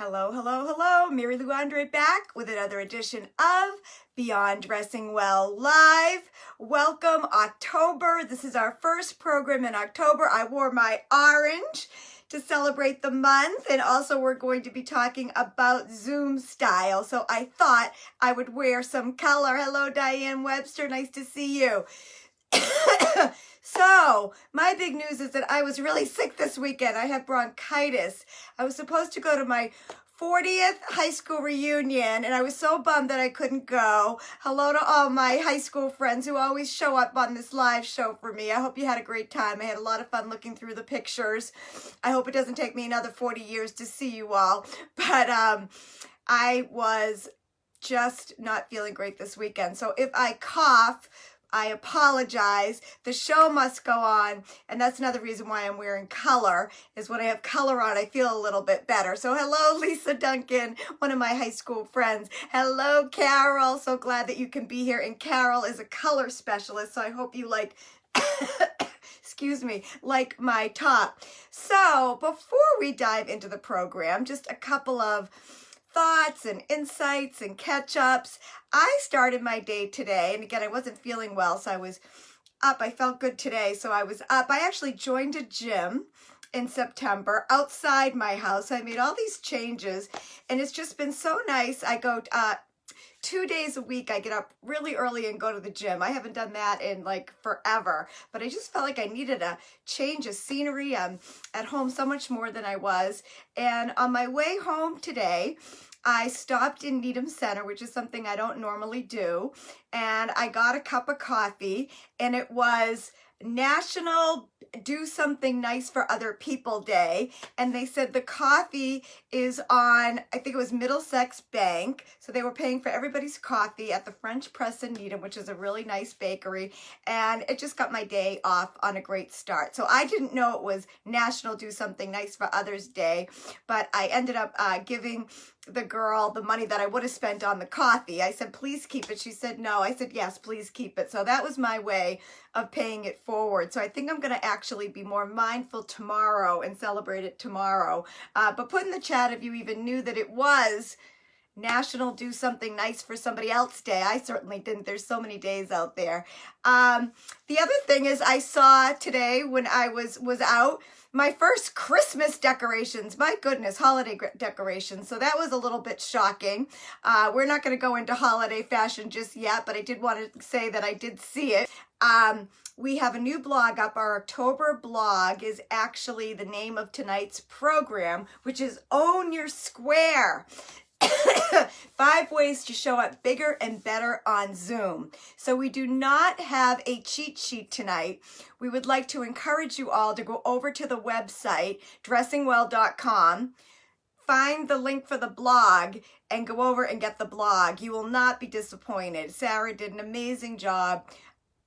Hello, hello, hello. Mary Lou Andre back with another edition of Beyond Dressing Well Live. Welcome October. This is our first program in October. I wore my orange to celebrate the month, and also we're going to be talking about Zoom style. So I thought I would wear some color. Hello, Diane Webster. Nice to see you. So, my big news is that I was really sick this weekend. I have bronchitis. I was supposed to go to my 40th high school reunion, and I was so bummed that I couldn't go. Hello to all my high school friends who always show up on this live show for me. I hope you had a great time. I had a lot of fun looking through the pictures. I hope it doesn't take me another 40 years to see you all. But I was just not feeling great this weekend. So if I cough, I apologize. The show must go on, and that's another reason why I'm wearing color, is when I have color on, I feel a little bit better. So hello, Lisa Duncan, one of my high school friends. Hello, Carol. So glad that you can be here. And Carol is a color specialist, so I hope you like, excuse me, like my top. So before we dive into the program, just a couple of thoughts and insights and catch-ups. I started my day today, and again, I wasn't feeling well, so I was up. I felt good today, so I was up. I actually joined a gym in September outside my house. I made all these changes, and it's just been so nice. I go 2 days a week. I get up really early and go to the gym. I haven't done that in like forever, but I just felt like I needed a change of scenery. I'm at home so much more than I was. And on my way home today, I stopped in Needham Center, which is something I don't normally do. And I got a cup of coffee, and it was National Do Something Nice for Other People Day, and they said the coffee is on, I think it was Middlesex Bank, so they were paying for everybody's coffee at the French Press in Needham, which is a really nice bakery, and it just got my day off on a great start. So I didn't know it was National Do Something Nice for Others Day, but I ended up giving the girl the money that I would have spent on the coffee. I said, please keep it. She said, no. I said, yes, please keep it. So that was my way of paying it forward. So I think I'm going to actually be more mindful tomorrow and celebrate it tomorrow. But put in the chat if you even knew that it was National Do Something Nice for Somebody Else Day. I certainly didn't. There's so many days out there. The other thing is, I saw today when I was out, my first Christmas decorations. My goodness, holiday decorations. So that was a little bit shocking. We're not going to go into holiday fashion just yet, but I did want to say that I did see it. We have a new blog up. Our October blog is actually the name of tonight's program, which is Own Your Square. 5 ways to show up bigger and better on Zoom. So we do not have a cheat sheet tonight. We would like to encourage you all to go over to the website, dressingwell.com, find the link for the blog, and go over and get the blog. You will not be disappointed. Sarah did an amazing job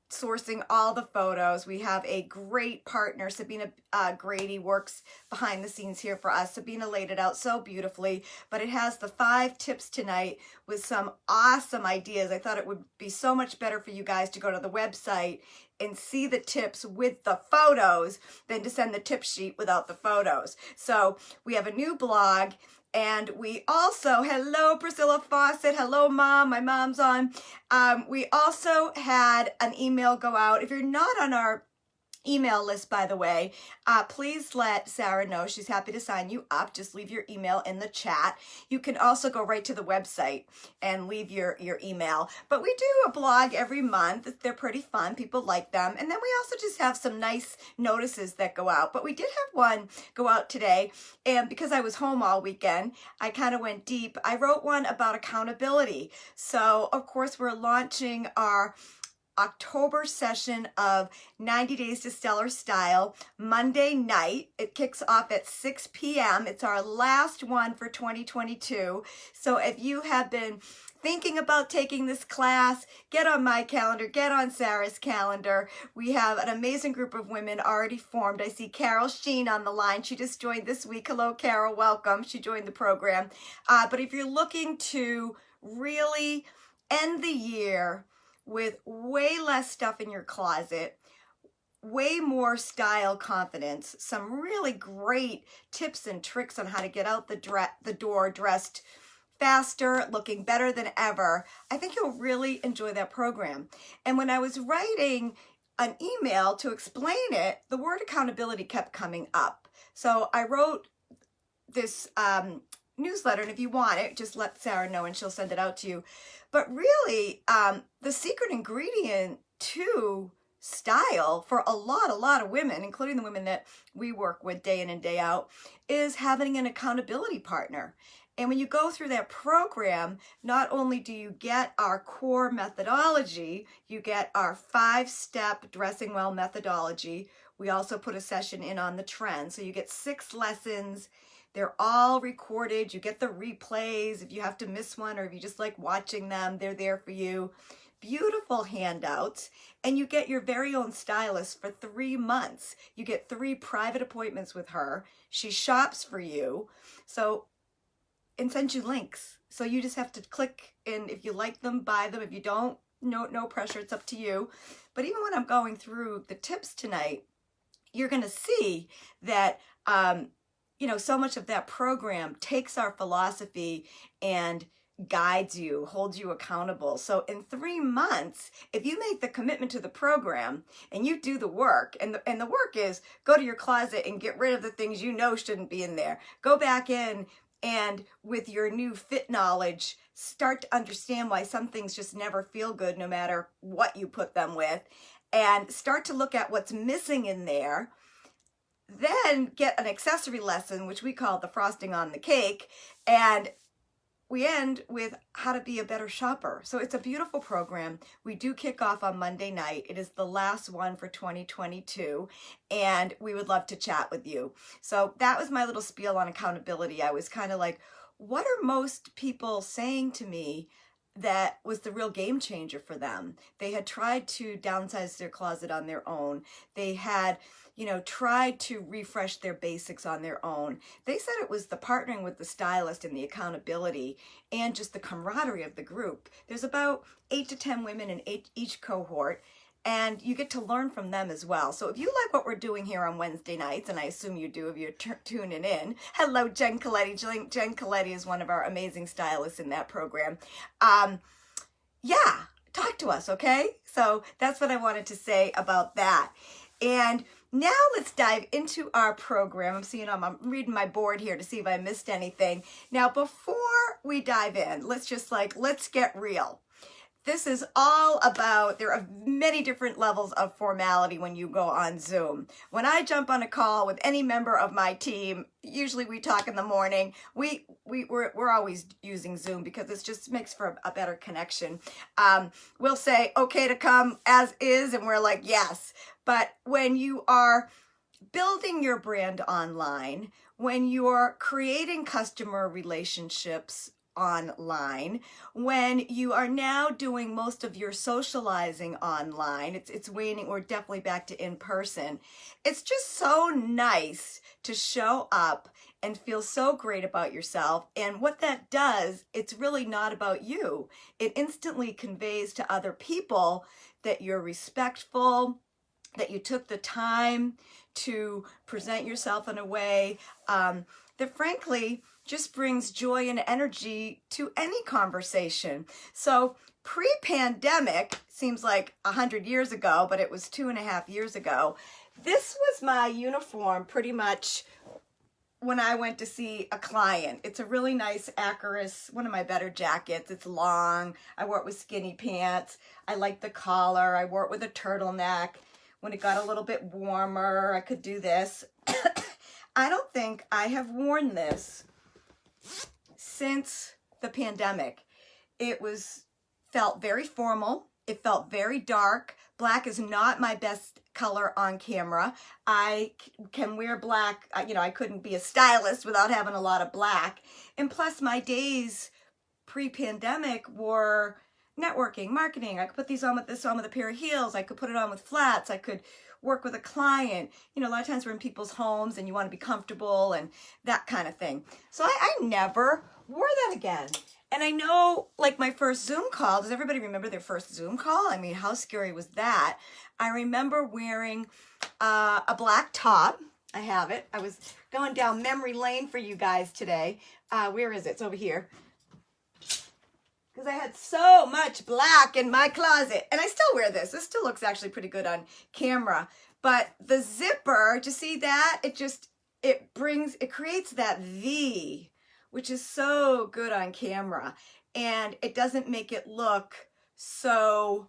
sourcing all the photos. We have a great partner. Sabina Grady works behind the scenes here for us. Sabina laid it out so beautifully, but it has the 5 tips tonight with some awesome ideas. I thought it would be so much better for you guys to go to the website and see the tips with the photos than to send the tip sheet without the photos. So we have a new blog. And we also, hello Priscilla Fawcett, hello Mom, my mom's on. We also had an email go out. If you're not on our email list, by the way, please let Sarah know. She's happy to sign you up. Just leave your email in the chat. You can also go right to the website and leave your email. But we do a blog every month. They're pretty fun. People like them. And then we also just have some nice notices that go out. But we did have one go out today. And because I was home all weekend, I kind of went deep. I wrote one about accountability. So, of course, we're launching our October session of 90 Days to Stellar Style Monday night. It kicks off at 6 p.m. It's our last one for 2022. So if you have been thinking about taking this class, get on my calendar, get on Sarah's calendar. We have an amazing group of women already formed. I see Carol Sheen on the line. She just joined this week. Hello, Carol. Welcome. She joined the program. But if you're looking to really end the year with way less stuff in your closet, way more style confidence, some really great tips and tricks on how to get out the door dressed faster, looking better than ever. I think you'll really enjoy that program. And when I was writing an email to explain it, the word accountability kept coming up. So I wrote this newsletter, and if you want it, just let Sarah know and she'll send it out to you. But really, the secret ingredient to style for a lot of women, including the women that we work with day in and day out, is having an accountability partner. And when you go through that program, not only do you get our core methodology, you get our 5-step dressing well methodology. We also put a session in on the trend. So you get 6 lessons. They're all recorded. You get the replays. If you have to miss one or if you just like watching them, they're there for you. Beautiful handouts. And you get your very own stylist for 3 months. You get 3 private appointments with her. She shops for you. And sends you links. So you just have to click, and if you like them, buy them. If you don't, no pressure, it's up to you. But even when I'm going through the tips tonight, you're gonna see that, so much of that program takes our philosophy and guides you, holds you accountable. So in 3 months, if you make the commitment to the program and you do the work, and the work is go to your closet and get rid of the things you know shouldn't be in there. Go back in and with your new fit knowledge, start to understand why some things just never feel good no matter what you put them with, and start to look at what's missing in there. Then get an accessory lesson, which we call the frosting on the cake, and we end with how to be a better shopper. So it's a beautiful program. We do kick off on Monday night. It is the last one for 2022, and we would love to chat with you. So that was my little spiel on accountability. I was kind of like, what are most people saying to me that was the real game changer for them? They had tried to downsize their closet on their own. They had tried to refresh their basics on their own. They said it was the partnering with the stylist and the accountability and just the camaraderie of the group. There's about 8 to 10 women in each cohort, and you get to learn from them as well. So if you like what we're doing here on Wednesday nights, and I assume you do if you're tuning in, hello, Jen Coletti. Jen Coletti is one of our amazing stylists in that program. Talk to us, okay? So that's what I wanted to say about that. And now let's dive into our program. I'm reading my board here to see if I missed anything. Now, before we dive in, let's get real. This is all about, there are many different levels of formality when you go on Zoom. When I jump on a call with any member of my team, usually we talk in the morning. We're always using Zoom because it just makes for a better connection. We'll say, okay to come as is, and we're like, yes. But when you are building your brand online, when you're creating customer relationships online, when you are now doing most of your socializing online, it's waning, we're definitely back to in person. It's just so nice to show up and feel so great about yourself. And what that does, it's really not about you. It instantly conveys to other people that you're respectful, that you took the time to present yourself in a way that frankly just brings joy and energy to any conversation. So pre-pandemic, seems like 100 years ago, but it was 2.5 years ago, this was my uniform pretty much when I went to see a client. It's a really nice Acaris, one of my better jackets. It's long. I wore it with skinny pants. I like the collar. I wore it with a turtleneck. When it got a little bit warmer, I could do this. I don't think I have worn this since the pandemic. It felt very formal. It felt very dark. Black is not my best color on camera. I can wear black. I couldn't be a stylist without having a lot of black. And plus my days pre-pandemic were networking, marketing. I could put these on with this on with a pair of heels. I could put it on with flats. I could work with a client. A lot of times we're in people's homes and you want to be comfortable and that kind of thing. So I never wore that again. And I know, like my first Zoom call, does everybody remember their first Zoom call? I mean, how scary was that? I remember wearing a black top. I have it. I was going down memory lane for you guys today. Where is it? It's over here. Because I had so much black in my closet. And I still wear this. This still looks actually pretty good on camera. But the zipper, do you see that? It creates that V, which is so good on camera. And it doesn't make it look so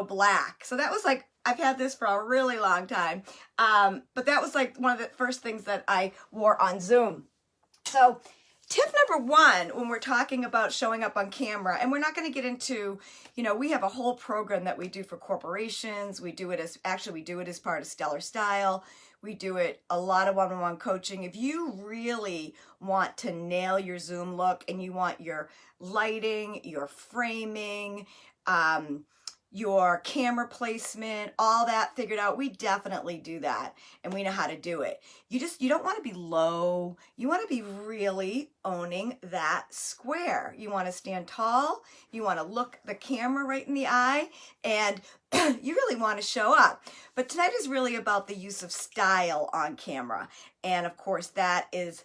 black. So that was like, I've had this for a really long time. But that was like one of the first things that I wore on Zoom. So tip number one, when we're talking about showing up on camera, and we're not going to get into, we have a whole program that we do for corporations. We do it as part of Stellar Style. We do it a lot of one-on-one coaching. If you really want to nail your Zoom look and you want your lighting, your framing, your camera placement, all that figured out, we definitely do that, and we know how to do it. You don't want to be low. You want to be really owning that square. You want to stand tall. You want to look the camera right in the eye, and you really want to show up. But tonight is really about the use of style on camera, and of course that is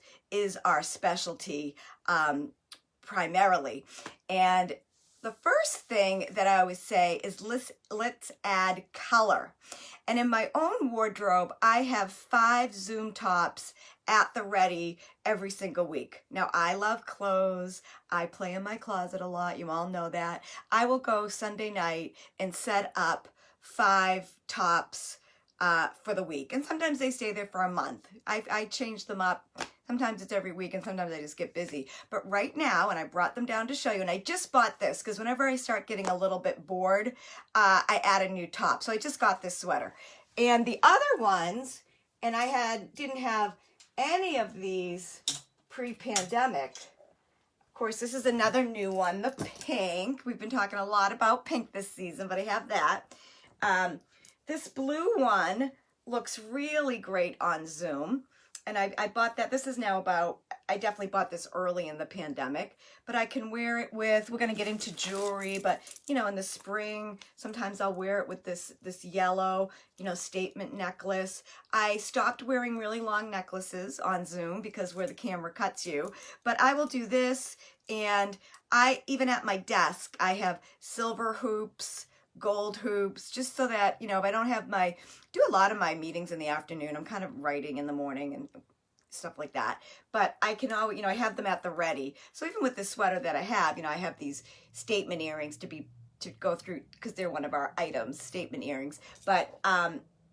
our specialty primarily. And the first thing that I always say is let's add color. And in my own wardrobe, I have 5 Zoom tops at the ready every single week. Now, I love clothes. I play in my closet a lot. You all know that. I will go Sunday night and set up 5 tops for the week. And sometimes they stay there for a month. I change them up. Sometimes it's every week, and sometimes I just get busy. But right now, and I brought them down to show you, and I just bought this because whenever I start getting a little bit bored, I add a new top. So I just got this sweater. And the other ones, and I didn't have any of these pre-pandemic. Of course, this is another new one, the pink. We've been talking a lot about pink this season, but I have that. This blue one looks really great on Zoom. And I bought that. This is now I definitely bought this early in the pandemic, but I can wear it with, we're going to get into jewelry, but in the spring, sometimes I'll wear it with this yellow, statement necklace. I stopped wearing really long necklaces on Zoom because where the camera cuts you, but I will do this. And even at my desk, I have silver hoops, gold hoops, just so that, if I don't have do a lot of my meetings in the afternoon. I'm kind of writing in the morning and stuff like that. But I can always, I have them at the ready. So even with this sweater that I have, I have these statement earrings to go through because they're one of our items, statement earrings. But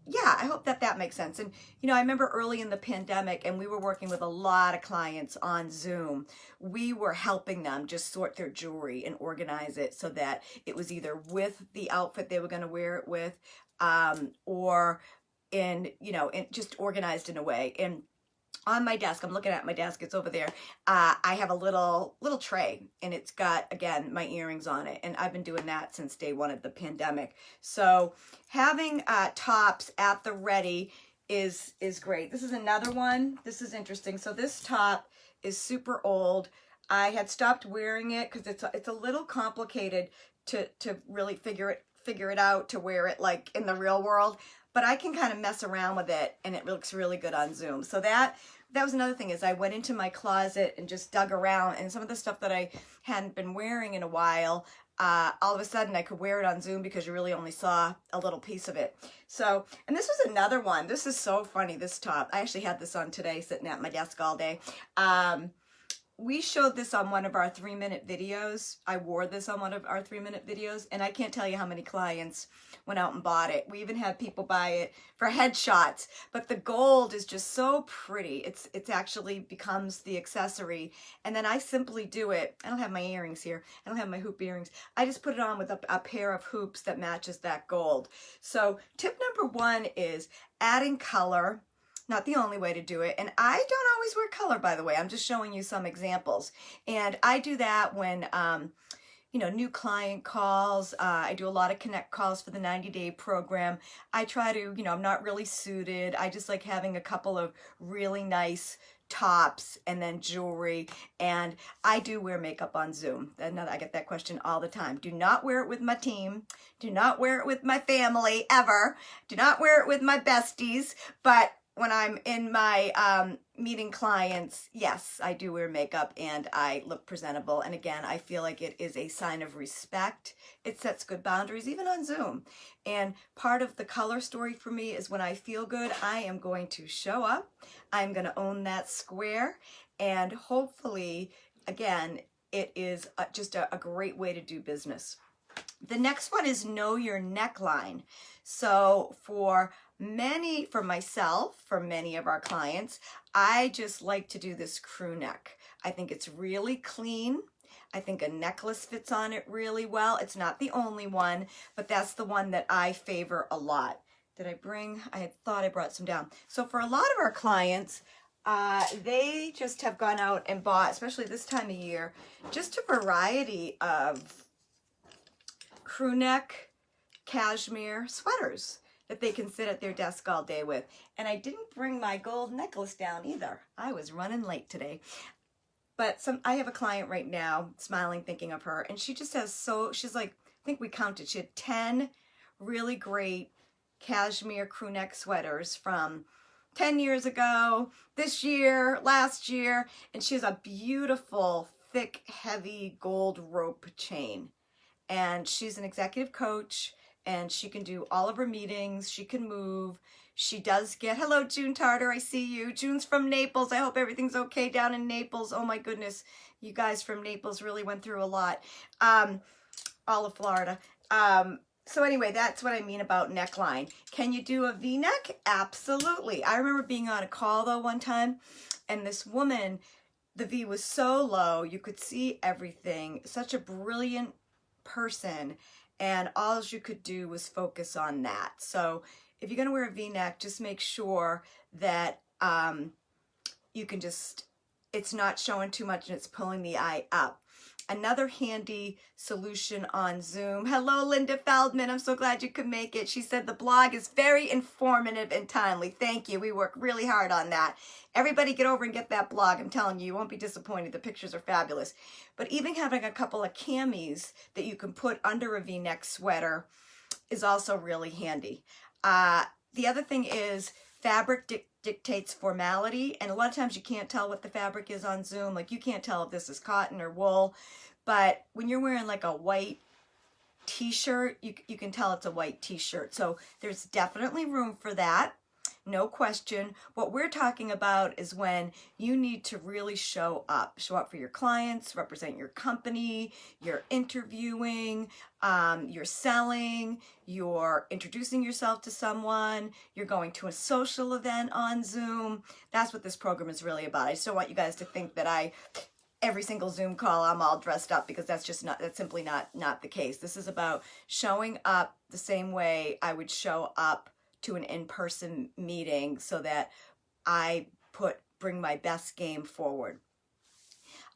yeah, I hope that makes sense. And, I remember early in the pandemic, and we were working with a lot of clients on Zoom. We were helping them just sort their jewelry and organize it so that it was either with the outfit they were going to wear it with, or just organized in a way. And on my desk, I'm looking at my desk, it's over there. I have a little tray, and it's got, again, my earrings on it. And I've been doing that since day one of the pandemic. So having tops at the ready is great. This is another one. This is interesting. So this top is super old. I had stopped wearing it because it's a little complicated to really figure it out to wear it like in the real world. But I can kind of mess around with it, and it looks really good on Zoom. So that was another thing, is I went into my closet and just dug around, and some of the stuff that I hadn't been wearing in a while, all of a sudden I could wear it on Zoom because you really only saw a little piece of it. So, and this was another one. This is so funny, this top. I actually had this on today, sitting at my desk all day. We showed this on one of our 3-minute videos. I wore this on one of our 3-minute videos, and I can't tell you how many clients went out and bought it. We even had people buy it for headshots, but the gold is just so pretty. It's actually becomes the accessory, and then I simply do it. I don't have my earrings here. I don't have my hoop earrings. I just put it on with a pair of hoops that matches that gold. So tip number 1 is adding color. Not the only way to do it. And I don't always wear color, by the way. I'm just showing you some examples. And I do that when, new client calls. I do a lot of connect calls for the 90-day program. I try to, I'm not really suited. I just like having a couple of really nice tops and then jewelry. And I do wear makeup on Zoom. I get that question all the time. Do not wear it with my team. Do not wear it with my family ever. Do not wear it with my besties. But when I'm in my meeting clients, yes, I do wear makeup and I look presentable. And again, I feel like it is a sign of respect. It sets good boundaries, even on Zoom. And part of the color story for me is when I feel good, I am going to show up. I'm going to own that square. And hopefully, again, it is just a great way to do business. The next one is know your neckline. So for myself, for many of our clients, I just like to do this crew neck. I think it's really clean. I think a necklace fits on it really well. It's not the only one, but that's the one that I favor a lot. I had thought I brought some down. So for a lot of our clients, they just have gone out and bought, especially this time of year, just a variety of crew neck cashmere sweaters that they can sit at their desk all day with. And I didn't bring my gold necklace down either. I was running late today. But I have a client right now, smiling, thinking of her, and she just has she's like, I think we counted, she had 10 really great cashmere crew neck sweaters from 10 years ago, this year, last year, and she has a beautiful, thick, heavy gold rope chain. And she's an executive coach, and she can do all of her meetings. She can move. She does get, hello, June Tartar, I see you. June's from Naples. I hope everything's okay down in Naples. Oh my goodness, you guys from Naples really went through a lot. All of Florida. So anyway, that's what I mean about neckline. Can you do a V-neck? Absolutely. I remember being on a call though one time, and this woman, the V was so low, you could see everything. Such a brilliant person, and all you could do was focus on that. So if you're going to wear a V-neck, just make sure that you can it's not showing too much and it's pulling the eye up. Another handy solution on Zoom. Hello, Linda Feldman. I'm so glad you could make it. She said the blog is very informative and timely. Thank you. We work really hard on that. Everybody get over and get that blog. I'm telling you, you won't be disappointed. The pictures are fabulous. But even having a couple of camis that you can put under a V-neck sweater is also really handy. The other thing is fabric dictates formality, and a lot of times you can't tell what the fabric is on Zoom. Like, you can't tell if this is cotton or wool, but when you're wearing like a white t-shirt, you can tell it's a white t-shirt. So there's definitely room for that. No question. What we're talking about is when you need to really show up for your clients, represent your company, you're interviewing, you're selling, you're introducing yourself to someone, you're going to a social event on Zoom. That's what this program is really about. I just don't want you guys to think that every single Zoom call I'm all dressed up, because that's simply not the case. This is about showing up the same way I would show up to an in-person meeting, so that I bring my best game forward.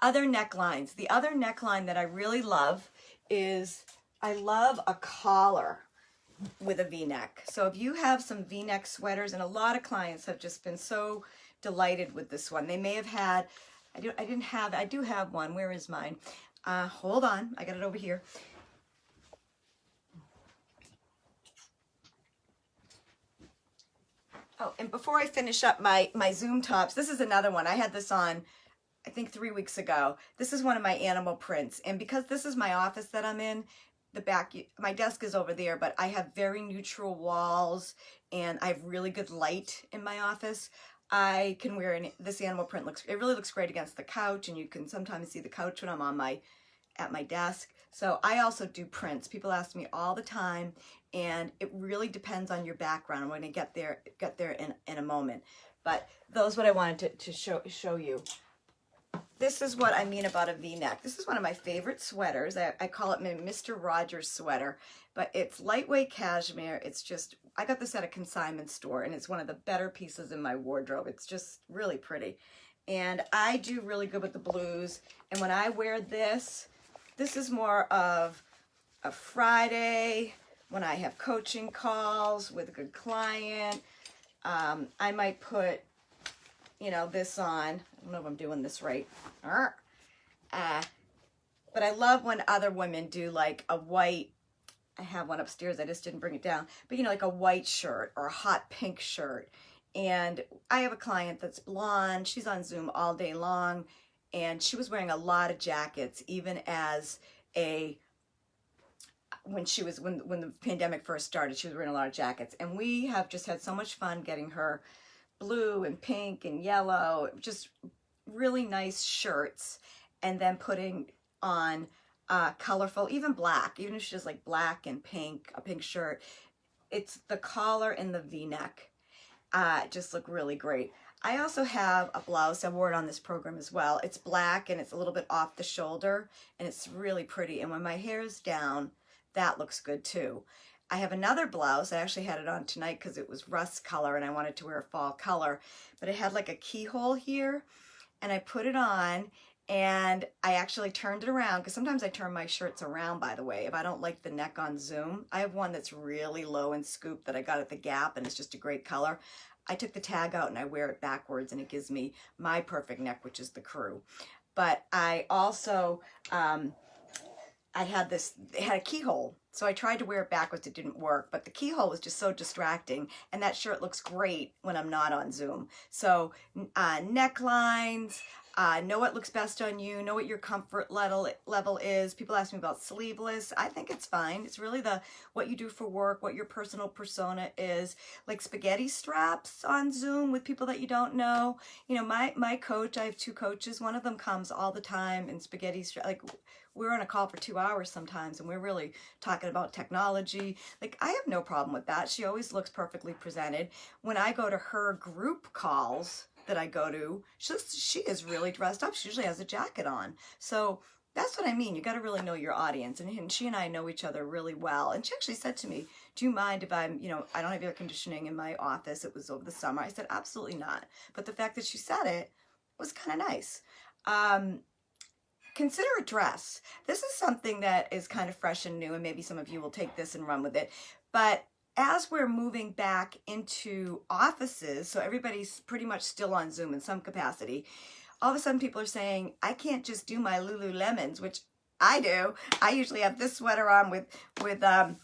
Other necklines. The other neckline that I really love is, I love a collar with a V-neck. So if you have some V-neck sweaters, and a lot of clients have just been so delighted with this one. They may have had, I do have one. Where is mine? Hold on, I got it over here. Oh, and before I finish up my Zoom tops, this is another one. I had this on, I think 3 weeks ago. This is one of my animal prints. And because this is my office that I'm in, the back, my desk is over there, but I have very neutral walls and I have really good light in my office. I can wear this animal print. It really looks great against the couch, and you can sometimes see the couch when I'm at my desk. So I also do prints. People ask me all the time, and it really depends on your background. I'm going to get there in a moment. But those what I wanted to show you. This is what I mean about a V-neck. This is one of my favorite sweaters. I call it my Mr. Rogers sweater, but it's lightweight cashmere. It's just, I got this at a consignment store, and it's one of the better pieces in my wardrobe. It's just really pretty. And I do really good with the blues. And when I wear this is more of a Friday when I have coaching calls with a good client. I might put, you know, this on. I don't know if I'm doing this right. But I love when other women do like a white, I have one upstairs, I just didn't bring it down, but you know, like a white shirt or a hot pink shirt. And I have a client that's blonde, she's on Zoom all day long, and she was wearing a lot of jackets, even as a, when the pandemic first started, she was wearing a lot of jackets. And we have just had so much fun getting her blue and pink and yellow, just really nice shirts, and then putting on colorful, even black, even if she does like black and pink, a pink shirt, it's the collar and the V-neck just look really great. I also have a blouse, I wore it on this program as well. It's black and it's a little bit off the shoulder and it's really pretty. And when my hair is down, that looks good too. I have another blouse, I actually had it on tonight because it was rust color and I wanted to wear a fall color, but it had like a keyhole here, and I put it on and I actually turned it around, because sometimes I turn my shirts around, by the way, if I don't like the neck on Zoom. I have one that's really low and scooped that I got at the Gap, and it's just a great color. I took the tag out and I wear it backwards, and it gives me my perfect neck, which is the crew. But I also, I had this, it had a keyhole. So I tried to wear it backwards, it didn't work, but the keyhole was just so distracting, and that shirt looks great when I'm not on Zoom. So necklines, know what looks best on you, know what your comfort level is. People ask me about sleeveless. I think it's fine. It's really what you do for work, what your personal persona is. Like spaghetti straps on Zoom with people that you don't know. You know, my coach, I have 2 coaches. One of them comes all the time in spaghetti straps. Like, we're on a call for 2 hours sometimes, and we're really talking about technology. Like, I have no problem with that. She always looks perfectly presented. When I go to her group calls that I go to, she is really dressed up. She usually has a jacket on. So that's what I mean. You got to really know your audience. And she and I know each other really well. And she actually said to me, do you mind if I'm, you know, I don't have air conditioning in my office. It was over the summer. I said, absolutely not. But the fact that she said it was kind of nice. Consider a dress. This is something that is kind of fresh and new, and maybe some of you will take this and run with it. But as we're moving back into offices, so everybody's pretty much still on Zoom in some capacity, all of a sudden people are saying, I can't just do my Lululemons, which I do. I usually have this sweater on with my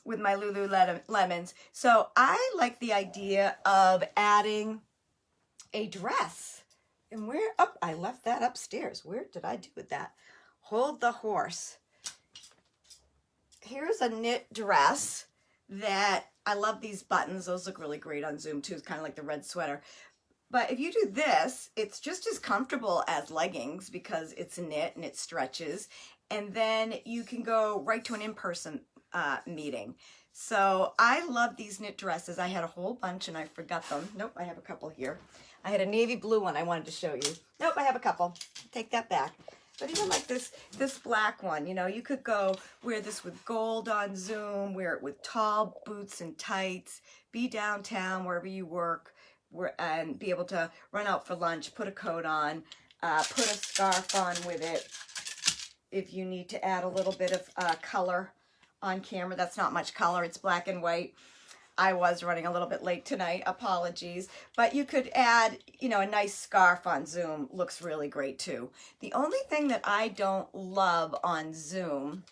Lululemons. So I like the idea of adding a dress. And where, oh, I left that upstairs. Where did I do with that? Hold the horse. Here's a knit dress that, I love these buttons. Those look really great on Zoom too. It's kind of like the red sweater. But if you do this, it's just as comfortable as leggings because it's knit and it stretches. And then you can go right to an in-person meeting. So I love these knit dresses. I had a whole bunch and I forgot them. Nope, I have a couple here. I had a navy blue one I wanted to show you. Nope, I have a couple. Take that back. But even like this black one, you know, you could go wear this with gold on Zoom, wear it with tall boots and tights, be downtown wherever you work, and be able to run out for lunch, put a coat on, put a scarf on with it. If you need to add a little bit of color on camera, that's not much color, it's black and white. I was running a little bit late tonight, apologies. But you could add, you know, a nice scarf on Zoom, looks really great too. The only thing that I don't love on Zoom,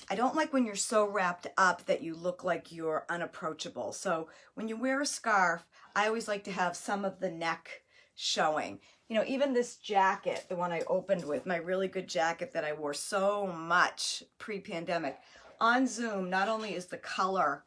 I don't like when you're so wrapped up that you look like you're unapproachable. So when you wear a scarf, I always like to have some of the neck showing. You know, even this jacket, the one I opened with, my really good jacket that I wore so much pre-pandemic, on Zoom, not only is the color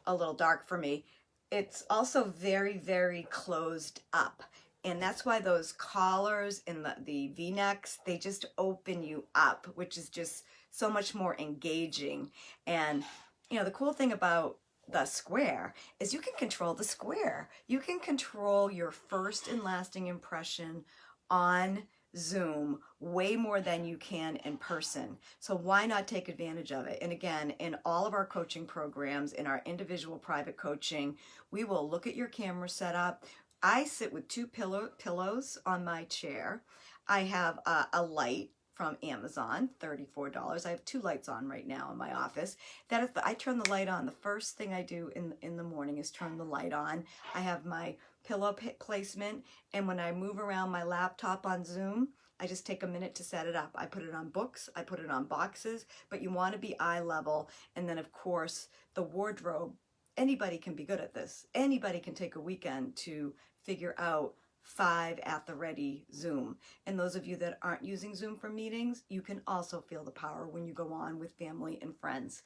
a little dark for me, it's also very, very closed up. And that's why those collars and the V-necks, they just open you up, which is just so much more engaging. And, you know, the cool thing about the square is you can control the square. You can control your first and lasting impression on Zoom way more than you can in person. So why not take advantage of it? And again, in all of our coaching programs, in our individual private coaching, we will look at your camera setup. I sit with 2 pillows on my chair. I have a light from Amazon, $34. I have 2 lights on right now in my office. That is I turn the light on. The first thing I do in the morning is turn the light on. I have my pillow placement, and when I move around my laptop on Zoom, I just take a minute to set it up. I put it on books, I put it on boxes, but you want to be eye level. And then of course, the wardrobe, anybody can be good at this. Anybody can take a weekend to figure out 5 at the ready Zoom. And those of you that aren't using Zoom for meetings, you can also feel the power when you go on with family and friends.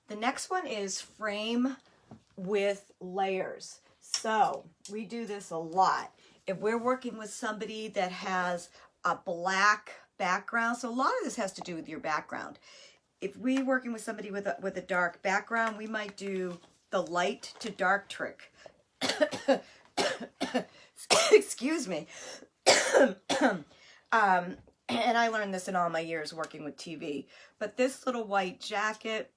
The next one is frame with layers. So we do this a lot. If we're working with somebody that has a black background, so a lot of this has to do with your background. If we're working with somebody with a dark background, we might do the light to dark trick. Excuse me. And I learned this in all my years working with TV. But this little white jacket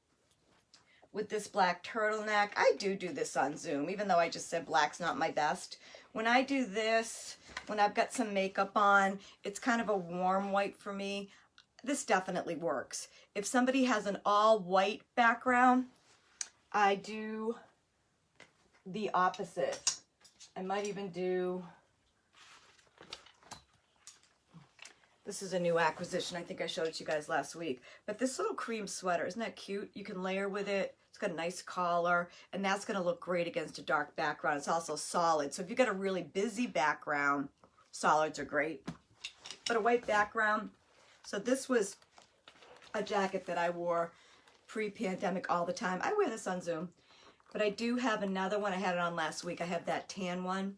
with this black turtleneck, I do this on Zoom, even though I just said black's not my best. When I do this, when I've got some makeup on, it's kind of a warm white for me. This definitely works. If somebody has an all white background, I do the opposite. I might even do, this is a new acquisition. I think I showed it to you guys last week. But this little cream sweater, isn't that cute? You can layer with it. It's got a nice collar, and that's going to look great against a dark background. It's also solid. So if you've got a really busy background, solids are great. But a white background, so this was a jacket that I wore pre-pandemic all the time. I wear this on Zoom. But I do have another one. I had it on last week. I have that tan one,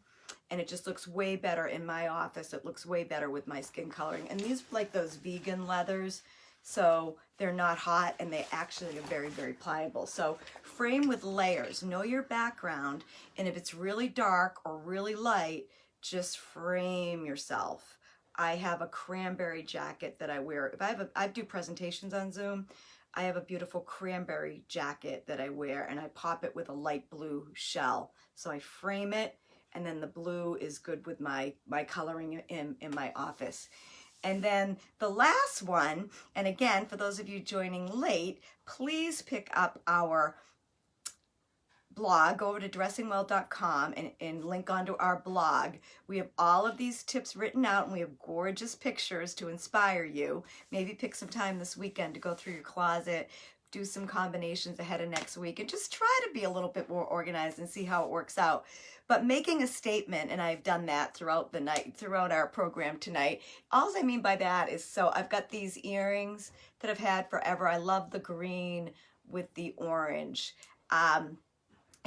and it just looks way better in my office. It looks way better with my skin coloring. And these are like those vegan leathers, so they're not hot, and they actually are very, very pliable. So frame with layers. Know your background, and if it's really dark or really light, just frame yourself. I have a cranberry jacket that I wear. If I do presentations on Zoom, I have a beautiful cranberry jacket that I wear, and I pop it with a light blue shell. So I frame it, and then the blue is good with my coloring in my office. And then the last one, and again, for those of you joining late, please pick up our blog. Go over to dressingwell.com and link onto our blog. We have all of these tips written out, and we have gorgeous pictures to inspire you. Maybe pick some time this weekend to go through your closet, do some combinations ahead of next week, and just try to be a little bit more organized and see how it works out. But making a statement, and I've done that throughout the night, throughout our program tonight. All I mean by that is, so I've got these earrings that I've had forever. I love the green with the orange. And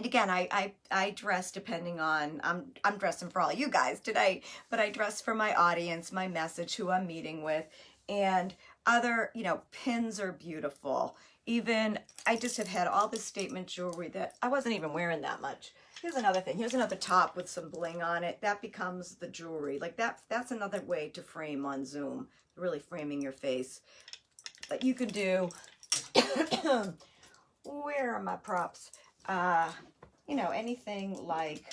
again, I dress depending on, I'm dressing for all you guys tonight, but I dress for my audience, my message, who I'm meeting with, and other, pins are beautiful. Even, I just have had all this statement jewelry that I wasn't even wearing that much. Here's another thing. Here's another top with some bling on it. That becomes the jewelry. Like that's another way to frame on Zoom, really framing your face. But you can do, where are my props? Anything like,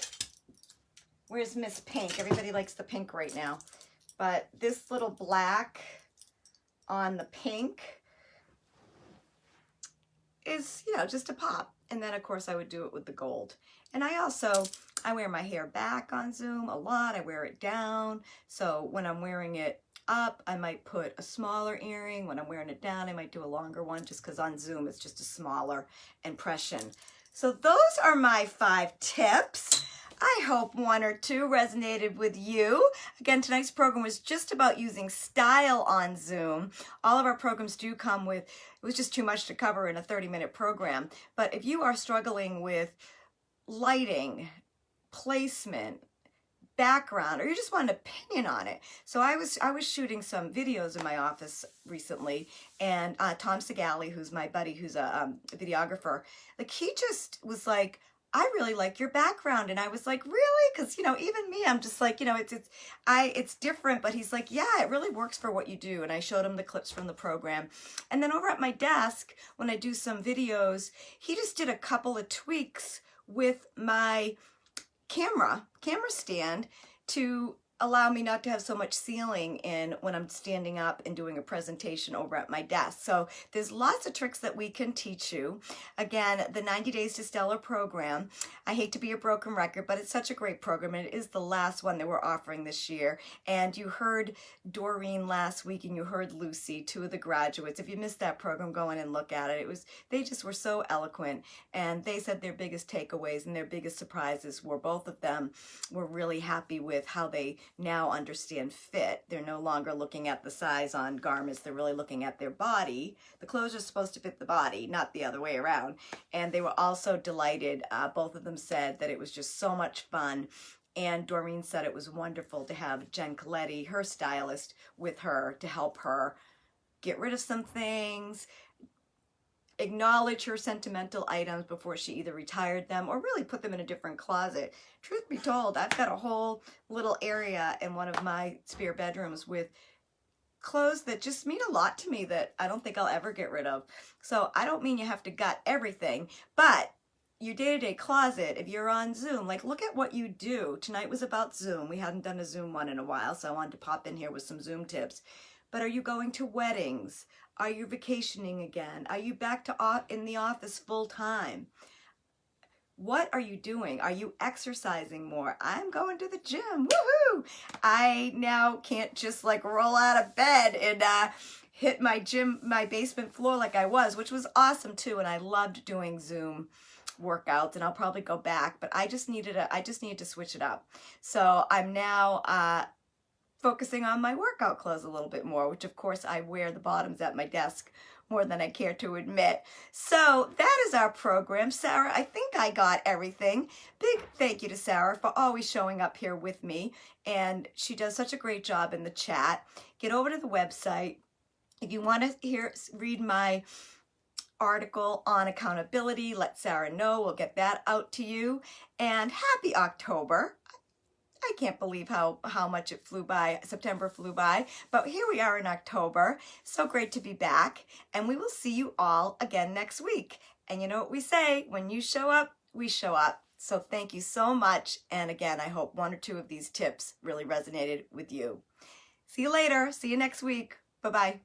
where's Miss Pink? Everybody likes the pink right now. But this little black on the pink is, just a pop. And then, of course, I would do it with the gold. And I wear my hair back on Zoom a lot. I wear it down. So when I'm wearing it up, I might put a smaller earring. When I'm wearing it down, I might do a longer one, just because on Zoom it's just a smaller impression. So those are my 5 tips. I hope 1 or 2 resonated with you. Again, tonight's program was just about using style on Zoom. All of our programs do come with, it was just too much to cover in a 30-minute program. But if you are struggling with lighting, placement, background, or you just want an opinion on it. So I was shooting some videos in my office recently, and Tom Segali, who's my buddy, who's a videographer, like he just was like, I really like your background. And I was like, really? Because, even me, I'm just like, it's different. But he's like, yeah, it really works for what you do. And I showed him the clips from the program. And then over at my desk, when I do some videos, he just did a couple of tweaks with my camera stand to allow me not to have so much ceiling in when I'm standing up and doing a presentation over at my desk. So there's lots of tricks that we can teach you. Again, the 90 Days to Stellar program. I hate to be a broken record, but it's such a great program, and it is the last one that we're offering this year. And you heard Doreen last week, and you heard Lucy, two of the graduates. If you missed that program, go in and look at it. They just were so eloquent, and they said their biggest takeaways and their biggest surprises were both of them were really happy with how they now understand fit. They're no longer looking at the size on garments. They're really looking at their body. The clothes are supposed to fit the body, not the other way around. And they were also delighted. Both of them said that it was just so much fun. And Doreen said it was wonderful to have Jen Coletti, her stylist, with her to help her get rid of some things, acknowledge her sentimental items before she either retired them or really put them in a different closet. Truth be told, I've got a whole little area in one of my spare bedrooms with clothes that just mean a lot to me that I don't think I'll ever get rid of. So I don't mean you have to gut everything, but your day-to-day closet, if you're on Zoom, like look at what you do. Tonight was about Zoom. We hadn't done a Zoom one in a while, so I wanted to pop in here with some Zoom tips. But are you going to weddings? Are you vacationing again? Are you back to in the office full time? What are you doing? Are you exercising more? I'm going to the gym. Woohoo! I now can't just like roll out of bed and hit my basement floor like I was, which was awesome too. And I loved doing Zoom workouts, and I'll probably go back, but I just needed to switch it up. So I'm now focusing on my workout clothes a little bit more, which of course I wear the bottoms at my desk more than I care to admit. So that is our program. Sarah, I think I got everything. Big thank you to Sarah for always showing up here with me, and she does such a great job in the chat. Get over to the website. If you want to read my article on accountability, let Sarah know. We'll get that out to you. And happy October. I can't believe how much it flew by. September flew by, but here we are in October. So great to be back, and we will see you all again next week. And you know what we say, when you show up, we show up. So thank you so much. And again, I hope one or two of these tips really resonated with you. See you later. See you next week. Bye-bye.